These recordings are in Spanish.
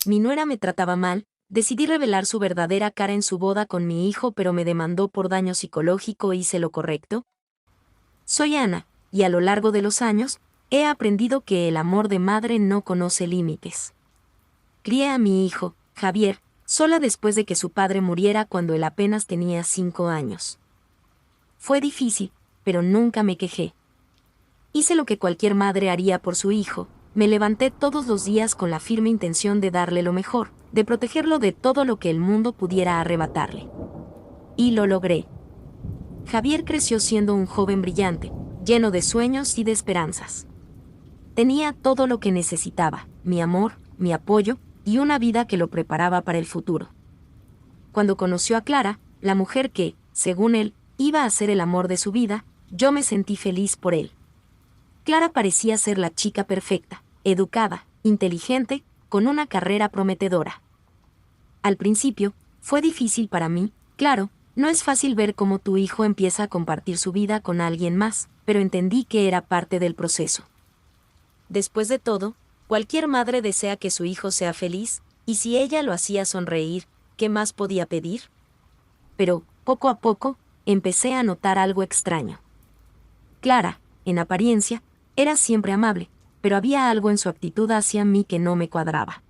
Mi nuera me trataba mal, decidí revelar su verdadera cara en su boda con mi hijo, pero me demandó por daño psicológico. ¿Hice lo correcto? Soy Ana, y a lo largo de los años, he aprendido que el amor de madre no conoce límites. Crié a mi hijo, Javier, sola después de que su padre muriera cuando él apenas tenía 5 años. Fue difícil, pero nunca me quejé. Hice lo que cualquier madre haría por su hijo. Me levanté todos los días con la firme intención de darle lo mejor, de protegerlo de todo lo que el mundo pudiera arrebatarle. Y lo logré. Javier creció siendo un joven brillante, lleno de sueños y de esperanzas. Tenía todo lo que necesitaba: mi amor, mi apoyo y una vida que lo preparaba para el futuro. Cuando conoció a Clara, la mujer que, según él, iba a ser el amor de su vida, yo me sentí feliz por él. Clara parecía ser la chica perfecta, educada, inteligente, con una carrera prometedora. Al principio, fue difícil para mí, claro, no es fácil ver cómo tu hijo empieza a compartir su vida con alguien más, pero entendí que era parte del proceso. Después de todo, cualquier madre desea que su hijo sea feliz, y si ella lo hacía sonreír, ¿qué más podía pedir? Pero, poco a poco, empecé a notar algo extraño. Clara, en apariencia, era siempre amable, pero había algo en su actitud hacia mí que no me cuadraba.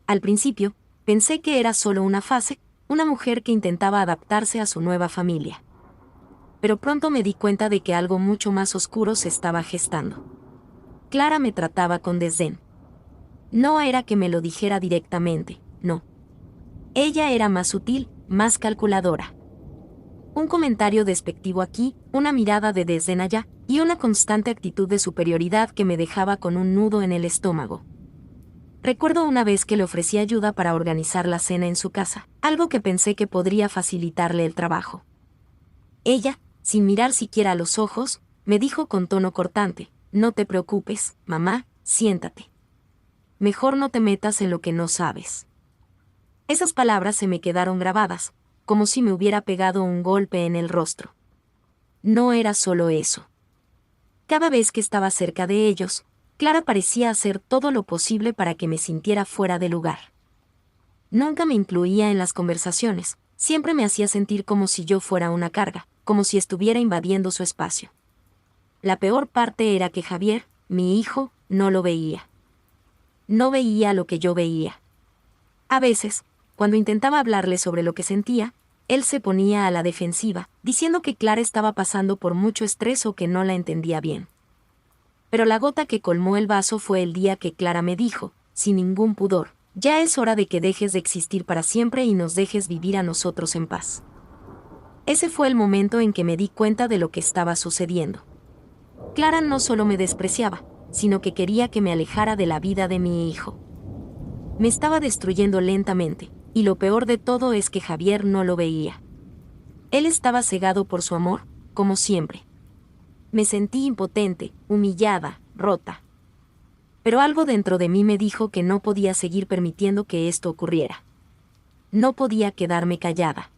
Al principio, pensé que era solo una fase, una mujer que intentaba adaptarse a su nueva familia. Pero pronto me di cuenta de que algo mucho más oscuro se estaba gestando. Clara me trataba con desdén. No era que me lo dijera directamente, no. Ella era más sutil, más calculadora. Un comentario despectivo aquí, una mirada de desdén allá, y una constante actitud de superioridad que me dejaba con un nudo en el estómago. Recuerdo una vez que le ofrecí ayuda para organizar la cena en su casa, algo que pensé que podría facilitarle el trabajo. Ella, sin mirar siquiera a los ojos, me dijo con tono cortante: no te preocupes, mamá, siéntate. Mejor no te metas en lo que no sabes. Esas palabras se me quedaron grabadas, como si me hubiera pegado un golpe en el rostro. No era solo eso. Cada vez que estaba cerca de ellos, Clara parecía hacer todo lo posible para que me sintiera fuera de lugar. Nunca me incluía en las conversaciones, siempre me hacía sentir como si yo fuera una carga, como si estuviera invadiendo su espacio. La peor parte era que Javier, mi hijo, no lo veía. No veía lo que yo veía. A veces, cuando intentaba hablarle sobre lo que sentía, él se ponía a la defensiva, diciendo que Clara estaba pasando por mucho estrés o que no la entendía bien. Pero la gota que colmó el vaso fue el día que Clara me dijo, sin ningún pudor: ya es hora de que dejes de existir para siempre y nos dejes vivir a nosotros en paz. Ese fue el momento en que me di cuenta de lo que estaba sucediendo. Clara no solo me despreciaba, sino que quería que me alejara de la vida de mi hijo. Me estaba destruyendo lentamente, y lo peor de todo es que Javier no lo veía. Él estaba cegado por su amor, como siempre. Me sentí impotente, humillada, rota. Pero algo dentro de mí me dijo que no podía seguir permitiendo que esto ocurriera. No podía quedarme callada.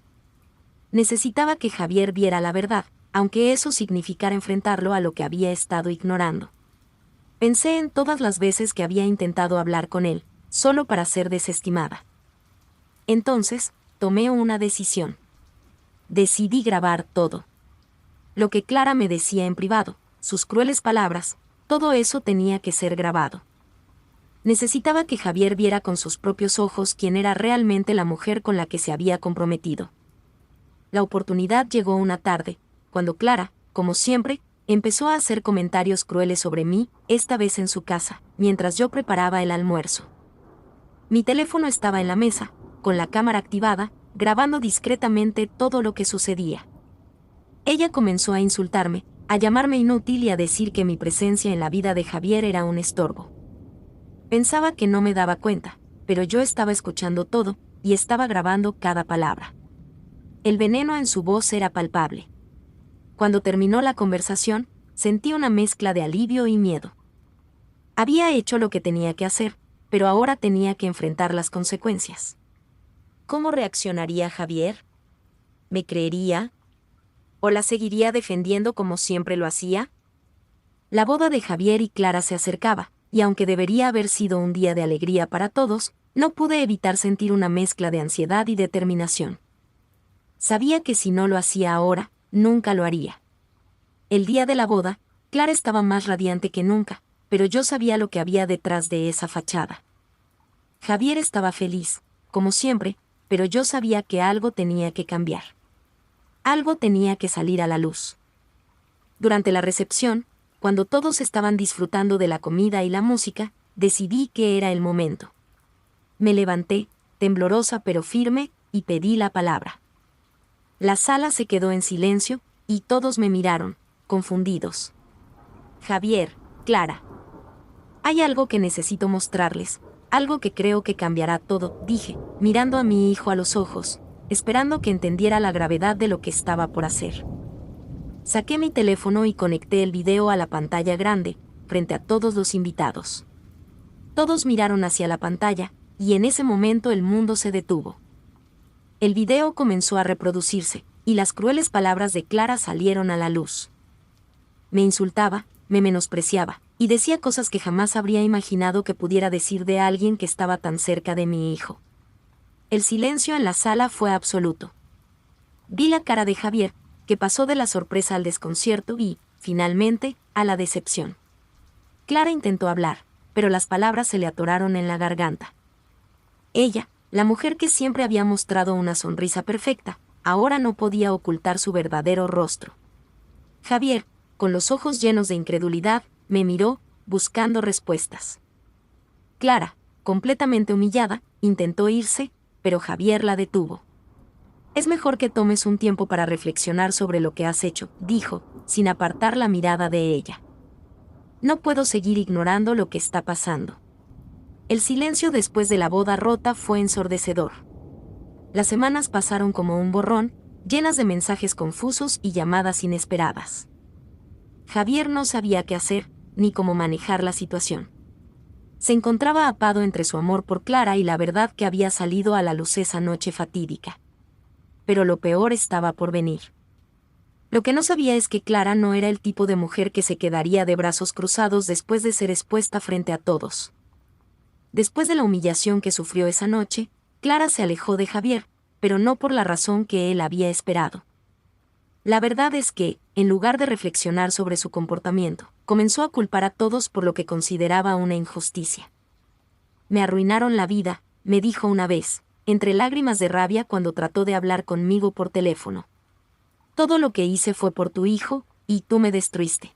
Necesitaba que Javier viera la verdad, aunque eso significara enfrentarlo a lo que había estado ignorando. Pensé en todas las veces que había intentado hablar con él, solo para ser desestimada. Entonces, tomé una decisión. Decidí grabar todo. Lo que Clara me decía en privado, sus crueles palabras, todo eso tenía que ser grabado. Necesitaba que Javier viera con sus propios ojos quién era realmente la mujer con la que se había comprometido. La oportunidad llegó una tarde, cuando Clara, como siempre, empezó a hacer comentarios crueles sobre mí, esta vez en su casa, mientras yo preparaba el almuerzo. Mi teléfono estaba en la mesa, con la cámara activada, grabando discretamente todo lo que sucedía. Ella comenzó a insultarme, a llamarme inútil y a decir que mi presencia en la vida de Javier era un estorbo. Pensaba que no me daba cuenta, pero yo estaba escuchando todo, y estaba grabando cada palabra. El veneno en su voz era palpable. Cuando terminó la conversación, sentí una mezcla de alivio y miedo. Había hecho lo que tenía que hacer, pero ahora tenía que enfrentar las consecuencias. ¿Cómo reaccionaría Javier? ¿Me creería? ¿O la seguiría defendiendo como siempre lo hacía? La boda de Javier y Clara se acercaba, y aunque debería haber sido un día de alegría para todos, No pude evitar sentir una mezcla de ansiedad y determinación. Sabía que si no lo hacía ahora, nunca lo haría. El día de la boda, Clara estaba más radiante que nunca, pero yo sabía lo que había detrás de esa fachada. Javier estaba feliz, como siempre, pero yo sabía que algo tenía que cambiar. Algo tenía que salir a la luz. Durante la recepción, cuando todos estaban disfrutando de la comida y la música, decidí que era el momento. Me levanté, temblorosa pero firme, y pedí la palabra. La sala se quedó en silencio, y todos me miraron, confundidos. Javier, Clara. Hay algo que necesito mostrarles, algo que creo que cambiará todo, dije, mirando a mi hijo a los ojos, esperando que entendiera la gravedad de lo que estaba por hacer. Saqué mi teléfono y conecté el video a la pantalla grande, frente a todos los invitados. Todos miraron hacia la pantalla, y en ese momento el mundo se detuvo. El video comenzó a reproducirse, y las crueles palabras de Clara salieron a la luz. Me insultaba, me menospreciaba, y decía cosas que jamás habría imaginado que pudiera decir de alguien que estaba tan cerca de mi hijo. El silencio en la sala fue absoluto. Vi la cara de Javier, que pasó de la sorpresa al desconcierto y, finalmente, a la decepción. Clara intentó hablar, pero las palabras se le atoraron en la garganta. Ella, la mujer que siempre había mostrado una sonrisa perfecta, ahora no podía ocultar su verdadero rostro. Javier, con los ojos llenos de incredulidad, me miró, buscando respuestas. Clara, completamente humillada, intentó irse, pero Javier la detuvo. Es mejor que tomes un tiempo para reflexionar sobre lo que has hecho, dijo, sin apartar la mirada de ella. No puedo seguir ignorando lo que está pasando. El silencio después de la boda rota fue ensordecedor. Las semanas pasaron como un borrón, llenas de mensajes confusos y llamadas inesperadas. Javier no sabía qué hacer, ni cómo manejar la situación. Se encontraba apado entre su amor por Clara y la verdad que había salido a la luz esa noche fatídica. Pero lo peor estaba por venir. Lo que no sabía es que Clara no era el tipo de mujer que se quedaría de brazos cruzados después de ser expuesta frente a todos. Después de la humillación que sufrió esa noche, Clara se alejó de Javier, pero no por la razón que él había esperado. La verdad es que, en lugar de reflexionar sobre su comportamiento, comenzó a culpar a todos por lo que consideraba una injusticia. Me arruinaron la vida, me dijo una vez, entre lágrimas de rabia cuando trató de hablar conmigo por teléfono. Todo lo que hice fue por tu hijo, y tú me destruiste.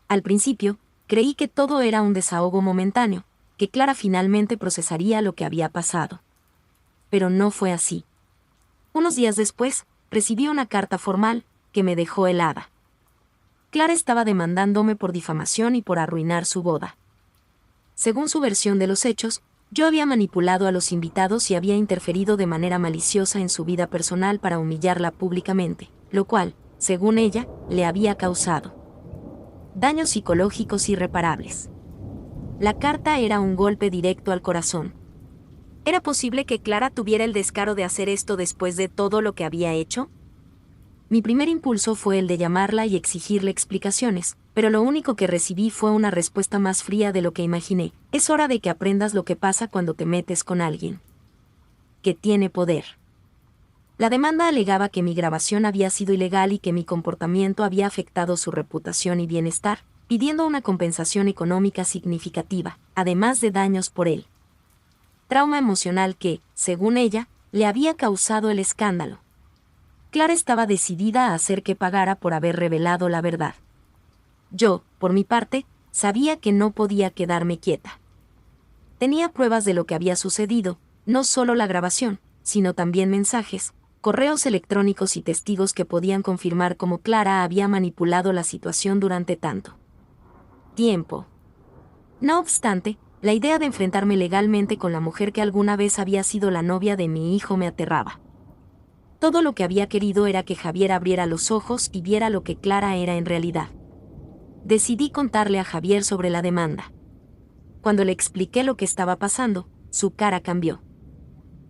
Al principio, creí que todo era un desahogo momentáneo, que Clara finalmente procesaría lo que había pasado. Pero no fue así. Unos días después, recibí una carta formal, que me dejó helada. Clara estaba demandándome por difamación y por arruinar su boda. Según su versión de los hechos, yo había manipulado a los invitados y había interferido de manera maliciosa en su vida personal para humillarla públicamente, lo cual, según ella, le había causado daños psicológicos irreparables. La carta era un golpe directo al corazón. ¿Era posible que Clara tuviera el descaro de hacer esto después de todo lo que había hecho? Mi primer impulso fue el de llamarla y exigirle explicaciones, pero lo único que recibí fue una respuesta más fría de lo que imaginé. Es hora de que aprendas lo que pasa cuando te metes con alguien que tiene poder. La demanda alegaba que mi grabación había sido ilegal y que mi comportamiento había afectado su reputación y bienestar, pidiendo una compensación económica significativa, además de daños por él. Trauma emocional que, según ella, le había causado el escándalo. Clara estaba decidida a hacer que pagara por haber revelado la verdad. Yo, por mi parte, sabía que no podía quedarme quieta. Tenía pruebas de lo que había sucedido, no solo la grabación, sino también mensajes, correos electrónicos y testigos que podían confirmar cómo Clara había manipulado la situación durante tanto tiempo. No obstante, la idea de enfrentarme legalmente con la mujer que alguna vez había sido la novia de mi hijo me aterraba. Todo lo que había querido era que Javier abriera los ojos y viera lo que Clara era en realidad. Decidí contarle a Javier sobre la demanda. Cuando le expliqué lo que estaba pasando, su cara cambió.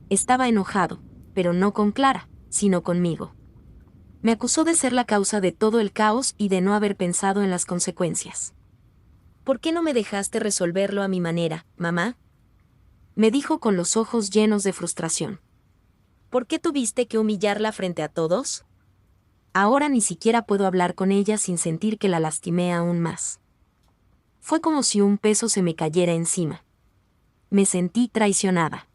Estaba enojado, pero no con Clara, sino conmigo. Me acusó de ser la causa de todo el caos y de no haber pensado en las consecuencias. ¿Por qué no me dejaste resolverlo a mi manera, mamá? me dijo con los ojos llenos de frustración. ¿Por qué tuviste que humillarla frente a todos? Ahora ni siquiera puedo hablar con ella sin sentir que la lastimé aún más. Fue como si un peso se me cayera encima. Me sentí traicionada.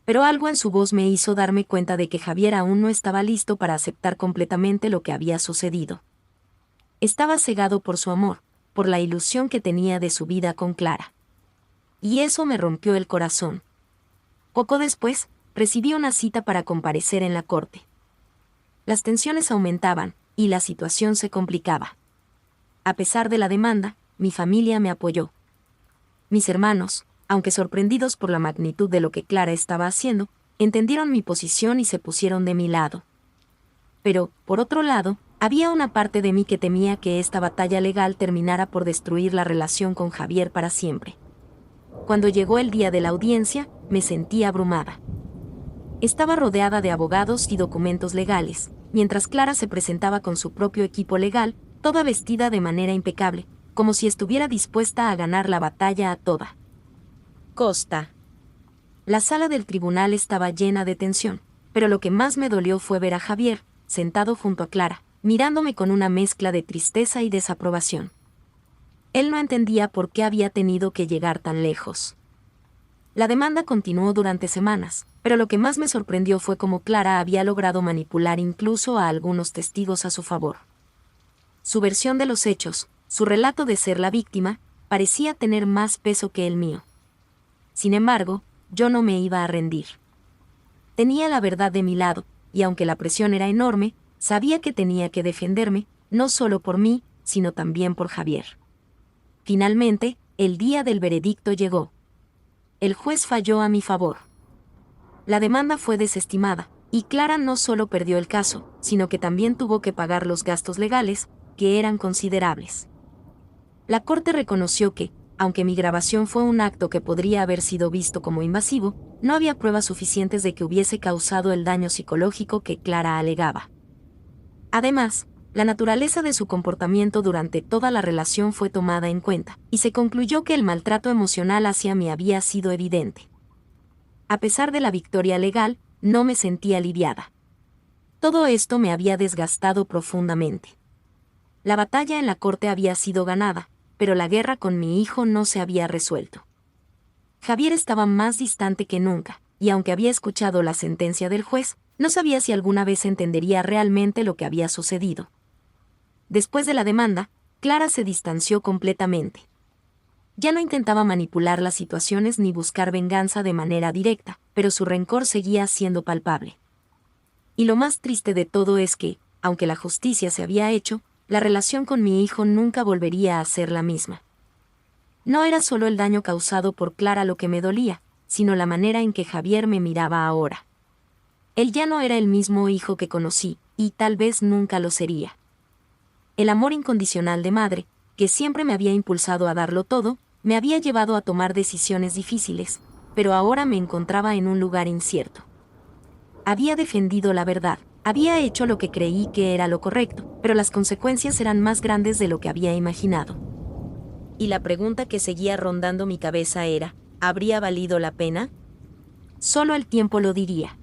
Pero algo en su voz me hizo darme cuenta de que Javier aún no estaba listo para aceptar completamente lo que había sucedido. Estaba cegado por su amor, por la ilusión que tenía de su vida con Clara. Y eso me rompió el corazón. Poco después, recibí una cita para comparecer en la corte. Las tensiones aumentaban, y la situación se complicaba. A pesar de la demanda, mi familia me apoyó. Mis hermanos, aunque sorprendidos por la magnitud de lo que Clara estaba haciendo, entendieron mi posición y se pusieron de mi lado. Pero, por otro lado, había una parte de mí que temía que esta batalla legal terminara por destruir la relación con Javier para siempre. Cuando llegó el día de la audiencia, me sentí abrumada. Estaba rodeada de abogados y documentos legales, mientras Clara se presentaba con su propio equipo legal, toda vestida de manera impecable, como si estuviera dispuesta a ganar la batalla a toda costa. La sala del tribunal estaba llena de tensión, pero lo que más me dolió fue ver a Javier, sentado junto a Clara, mirándome con una mezcla de tristeza y desaprobación. Él no entendía por qué había tenido que llegar tan lejos. La demanda continuó durante semanas, pero lo que más me sorprendió fue cómo Clara había logrado manipular incluso a algunos testigos a su favor. Su versión de los hechos, su relato de ser la víctima, parecía tener más peso que el mío. Sin embargo, yo no me iba a rendir. Tenía la verdad de mi lado, y aunque la presión era enorme, sabía que tenía que defenderme, no solo por mí, sino también por Javier. Finalmente, el día del veredicto llegó. El juez falló a mi favor. La demanda fue desestimada, y Clara no solo perdió el caso, sino que también tuvo que pagar los gastos legales, que eran considerables. La corte reconoció que, aunque mi grabación fue un acto que podría haber sido visto como invasivo, no había pruebas suficientes de que hubiese causado el daño psicológico que Clara alegaba. Además, la naturaleza de su comportamiento durante toda la relación fue tomada en cuenta, y se concluyó que el maltrato emocional hacia mí había sido evidente. A pesar de la victoria legal, no me sentí aliviada. Todo esto me había desgastado profundamente. La batalla en la corte había sido ganada, pero la guerra con mi hijo no se había resuelto. Javier estaba más distante que nunca, y aunque había escuchado la sentencia del juez, no sabía si alguna vez entendería realmente lo que había sucedido. Después de la demanda, Clara se distanció completamente. Ya no intentaba manipular las situaciones ni buscar venganza de manera directa, pero su rencor seguía siendo palpable. Y lo más triste de todo es que, aunque la justicia se había hecho, la relación con mi hijo nunca volvería a ser la misma. No era solo el daño causado por Clara lo que me dolía, sino la manera en que Javier me miraba ahora. Él ya no era el mismo hijo que conocí, y tal vez nunca lo sería. El amor incondicional de madre, que siempre me había impulsado a darlo todo, me había llevado a tomar decisiones difíciles, pero ahora me encontraba en un lugar incierto. Había defendido la verdad, había hecho lo que creí que era lo correcto, pero las consecuencias eran más grandes de lo que había imaginado. Y la pregunta que seguía rondando mi cabeza era, ¿habría valido la pena? Solo el tiempo lo diría.